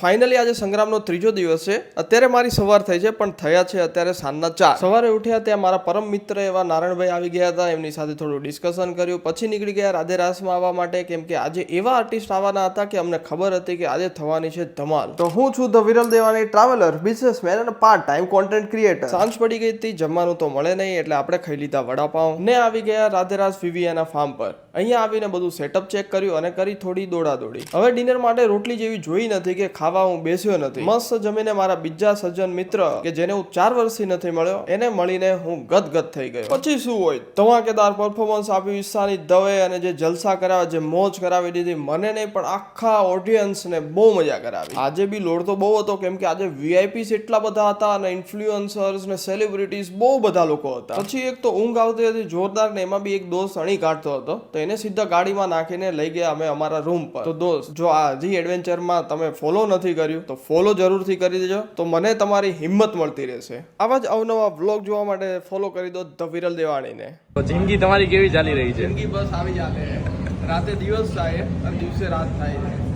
Finally આજે સંગ્રામનો ત્રીજો દિવસ છે. અત્યારે મારી સવાર થઈ છે, પણ થયા છે અત્યારે સાંજના 4. સવારે ઉઠ્યા ત્યાં મારા પરમ મિત્ર એવા નારણભાઈ આવી ગયા હતા. એમની સાથે થોડું ડિસ્કશન કર્યું, પછી નીકળી ગયા રાધે રાસમાં આવવા માટે, કેમ કે આજે એવા આર્ટિસ્ટ આવવાના હતા કે અમને ખબર હતી કે આજે થવાની છે ધમાલ. તો હું છું the Viral Devani, traveller, businessman અને પાર્ટ ટાઈમ કોન્ટેન્ટ ક્રિએટર. સાંજ પડી ગઈ હતી, જમવાનું તો મળે નહીં, એટલે આપણે ખાઈ લીધા વડાપાઉં ને આવી ગયા રાધે રાસ વિવિયાના ફાર્મ પર. અહીંયા આવીને બધું સેટઅપ ચેક કર્યું અને કરી થોડી દોડાદોડી. હવે ડિનર માટે રોટલી જેવી જોઈ નથી કે ખાવા હું બેસ્યો નથી. મસ્ત જમીને મારા બીજા સજ્જન મિત્ર કે જેને હું 4 વર્ષથી નથી મળ્યો, એને મળીને હું ગદગદ થઈ ગયો. પછી શું હોય, ધમાકેદાર પરફોર્મન્સ આપ્યું ઈશાની દવે, અને જે જલસા કરાવ્યા, જે મોજ કરાવી દીધી, મને નહીં પણ આખા ઓડિયન્સને બહુ મજા કરાવી. આજે બી લોડ તો બહુ હતો, કેમ કે આજે વીઆઈપીસ એટલા બધા હતા અને ઇન્ફ્લુએન્સર્સ ને સેલિબ્રિટીઝ બહુ બધા લોકો હતા. પછી એક તો ઊંઘ આવતી હતી જોરદાર, ને એમાં બી એક દોસ્ત અણી કાઢતો હતો, તો એને સીધા ગાડીમાં નાખીને લઈ ગયા અમે અમારા રૂમ પર. તો દોસ્ત, જો આ જી એડવેન્ચરમાં તમે ફોલો નથી કર્યું તો ફોલો જરૂરથી કરી દેજો, તો મને તમારી હિંમત મળતી રહેશે. આવા જ અવનવા વ્લોગ જોવા માટે ફોલો કરી દો ધ વિરલ દેવાણીને. જિંદગી તમારી કેવી ચાલી રહી છે? જિંદગી બસ આવી ચાલે, રાતે દિવસ થાય અને દિવસે રાત થાય.